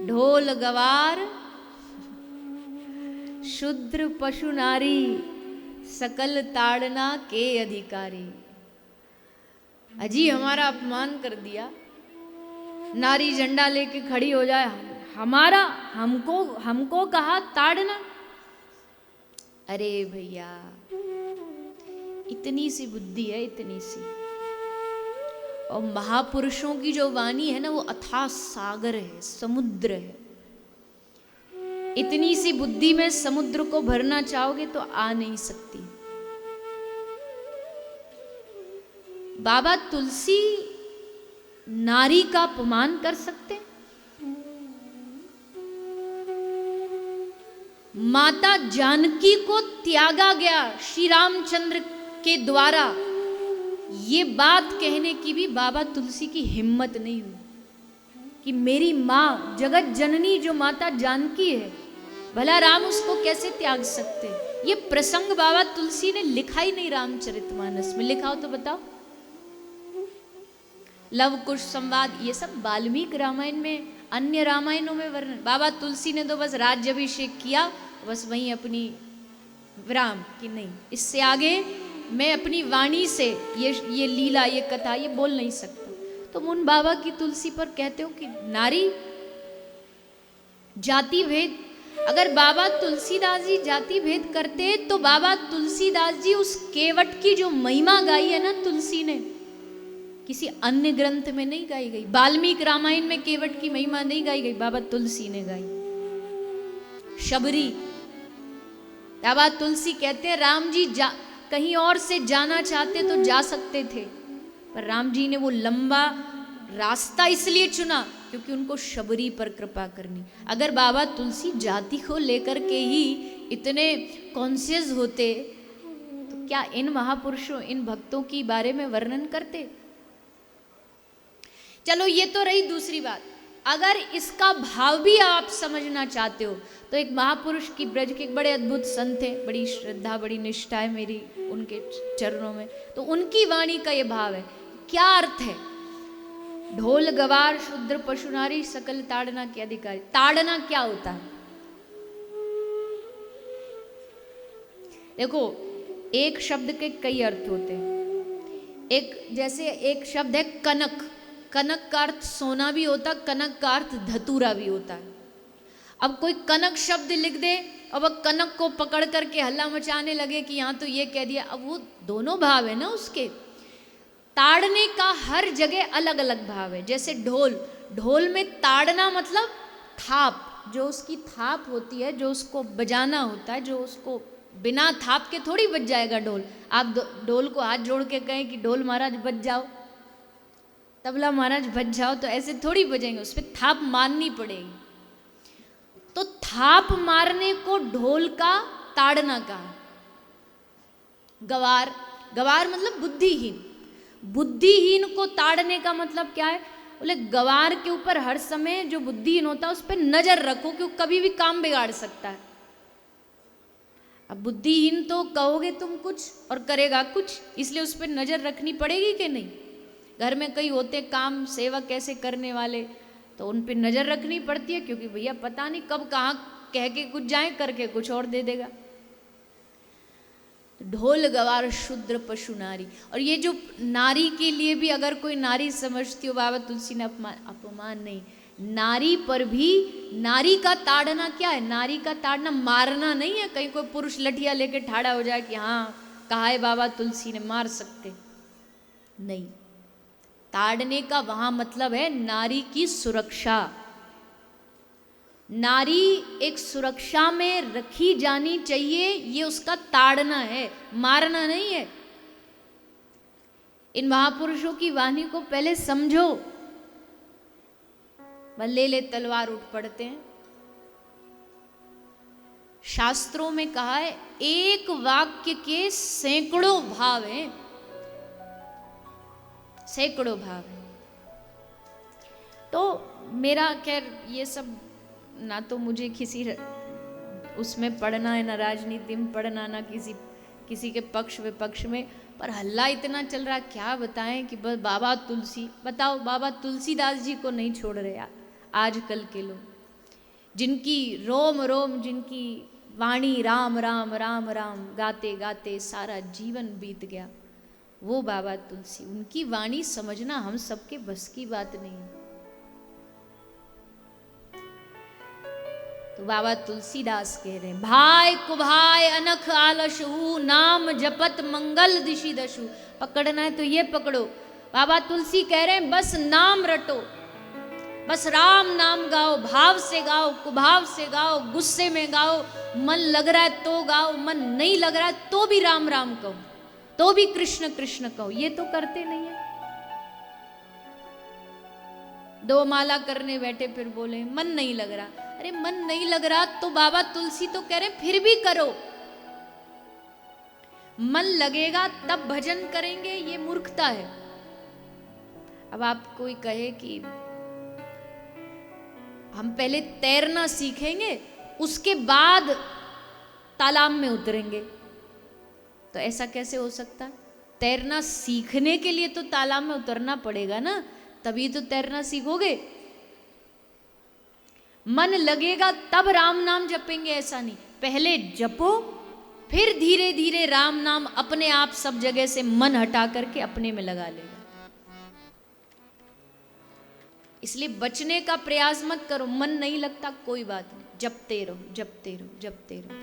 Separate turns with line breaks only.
ढोल गवार शूद्र पशु नारी सकल ताड़ना के अधिकारी। अजी हमारा अपमान कर दिया, नारी झंडा लेके खड़ी हो जाए, हमारा हमको हमको कहा ताड़ना। अरे भैया इतनी सी बुद्धि है, इतनी सी। और महापुरुषों की जो वाणी है ना वो अथाह सागर है, समुद्र है। इतनी सी बुद्धि में समुद्र को भरना चाहोगे तो आ नहीं सकती। बाबा तुलसी नारी का अपमान कर सकते? माता जानकी को त्यागा गया श्री रामचंद्र के द्वारा, ये बात कहने की भी बाबा तुलसी की हिम्मत नहीं हुई कि मेरी माँ जगत जननी जो माता जानकी है, भला राम उसको कैसे त्याग सकते? ये प्रसंग बाबा तुलसी ने लिखा ही नहीं रामचरितमानस में। लिखा हो तो बताओ। लव कुश संवाद ये सब वाल्मीकि रामायण में, अन्य रामायणों में वर्णन। बाबा तुलसी ने तो बस राज्याभिषेक किया, बस वहीं अपनी विराम की नहीं, इससे आगे मैं अपनी वाणी से ये लीला, ये कथा ये बोल नहीं सकता। तुम उन बाबा की तुलसी पर कहते हो कि नारी जाति भेद। अगर बाबा तुलसीदास जी जाति भेद करते तो बाबा तुलसीदास जी उस केवट की जो महिमा गाई है ना तुलसी ने, किसी अन्य ग्रंथ में नहीं गाई गई। वाल्मीकि रामायण में केवट की महिमा नहीं गाई गई, बाबा तुलसी ने गाई। शबरी, बाबा तुलसी कहते हैं राम जी कहीं और से जाना चाहते तो जा सकते थे, पर राम जी ने वो लंबा रास्ता इसलिए चुना क्योंकि उनको शबरी पर कृपा करनी। अगर बाबा तुलसी जाति को लेकर के ही इतने कॉन्शियस होते तो क्या इन महापुरुषों, इन भक्तों की बारे में वर्णन करते? चलो ये तो रही दूसरी बात। अगर इसका भाव भी आप समझना चाहते हो तो एक महापुरुष की, ब्रज के एक बड़े अद्भुत संत हैं, बड़ी श्रद्धा बड़ी निष्ठा है मेरी उनके चरणों में, तो उनकी वाणी का ये भाव है। क्या अर्थ है? ढोल गवार शूद्र पशु नारी सकल ताड़ना के अधिकारी। ताड़ना क्या होता है? देखो एक शब्द के कई अर्थ होते हैं। जैसे एक शब्द है कनक, कनक का अर्थ सोना भी होता, कनक का अर्थ धतूरा भी होता है। अब कोई कनक शब्द लिख दे और वह कनक को पकड़ करके हल्ला मचाने लगे कि यहाँ तो ये कह दिया, अब वो दोनों भाव है ना उसके। ताड़ने का हर जगह अलग अलग भाव है। जैसे ढोल, ढोल में ताड़ना मतलब थाप, जो उसकी थाप होती है, जो उसको बजाना होता है, जो उसको बिना थाप के थोड़ी बज जाएगा ढोल। आप ढोल को हाथ जोड़ के कहें कि ढोल महाराज बज जाओ, तबला महाराज बज जाओ, तो ऐसे थोड़ी बजेंगे, उस पर थाप मारनी पड़ेगी। तो थाप मारने को ढोल का ताड़ना कहा। गवार, गवार मतलब बुद्धिहीन, बुद्धिहीन को ताड़ने का मतलब क्या है? बोले गवार के ऊपर हर समय जो बुद्धिहीन होता है उस पर नजर रखो कि वो कभी भी काम बिगाड़ सकता है। अब बुद्धिहीन तो कहोगे तुम कुछ और करेगा कुछ, इसलिए उस पर नजर रखनी पड़ेगी कि नहीं? घर में कई होते काम सेवा कैसे करने वाले, तो उन पे नजर रखनी पड़ती है, क्योंकि भैया पता नहीं कब कहाँ कह के कुछ जाए, करके कुछ और दे देगा। ढोल गवार शूद्र पशु नारी, और ये जो नारी के लिए भी अगर कोई नारी समझती हो, बाबा तुलसी ने अपमान नहीं, नारी पर भी नारी का ताड़ना क्या है? नारी का ताड़ना मारना नहीं है। कहीं कोई पुरुष लठिया लेके ठाड़ा हो जाए कि हाँ कहा है बाबा तुलसी ने मार सकते, नहीं। ताड़ने का वहां मतलब है नारी की सुरक्षा। नारी एक सुरक्षा में रखी जानी चाहिए, ये उसका ताड़ना है, मारना नहीं है। इन महापुरुषों की वाणी को पहले समझो। ले ले तलवार उठ पड़ते हैं। शास्त्रों में कहा है एक वाक्य के सैकड़ों भाव हैं, सैकड़ों भाव हैं। तो मेरा खैर ये सब ना तो मुझे किसी उसमें पढ़ना है, ना राजनीति में पढ़ना, ना किसी के पक्ष विपक्ष में, पर हल्ला इतना चल रहा, क्या बताएं कि बाबा तुलसी, बताओ बाबा तुलसीदास जी को नहीं छोड़ रहे आजकल के लोग। जिनकी रोम रोम, जिनकी वाणी राम राम राम राम गाते गाते सारा जीवन बीत गया, वो बाबा तुलसी। उनकी वाणी समझना हम सबके बस की बात नहीं है। तो बाबा तुलसीदास कह रहे हैं, भाई कुभाय अनख आलसहु, नाम जपत मंगल दिशि दशु। पकड़ना है तो ये पकड़ो। बाबा तुलसी कह रहे हैं बस नाम रटो, बस राम नाम गाओ, भाव से गाओ, कुभाव से गाओ, गुस्से में गाओ, मन लग रहा है तो गाओ, मन नहीं लग रहा है तो भी राम राम कहो, तो भी कृष्ण कृष्ण कहो। ये तो करते नहीं है। 2 माला करने बैठे फिर बोले मन नहीं लग रहा। अरे मन नहीं लग रहा तो बाबा तुलसी तो कह रहे फिर भी करो। मन लगेगा तब भजन करेंगे, ये मूर्खता है। अब आप कोई कहे कि हम पहले तैरना सीखेंगे उसके बाद तालाब में उतरेंगे, तो ऐसा कैसे हो सकता है? तैरना सीखने के लिए तो तालाब में उतरना पड़ेगा ना, तभी तो तैरना सीखोगे। मन लगेगा तब राम नाम जपेंगे, ऐसा नहीं। पहले जपो, फिर धीरे धीरे राम नाम अपने आप सब जगह से मन हटा करके अपने में लगा लेगा। इसलिए बचने का प्रयास मत करो। मन नहीं लगता कोई बात नहीं, जपते रहो जपते रहो जपते रहो।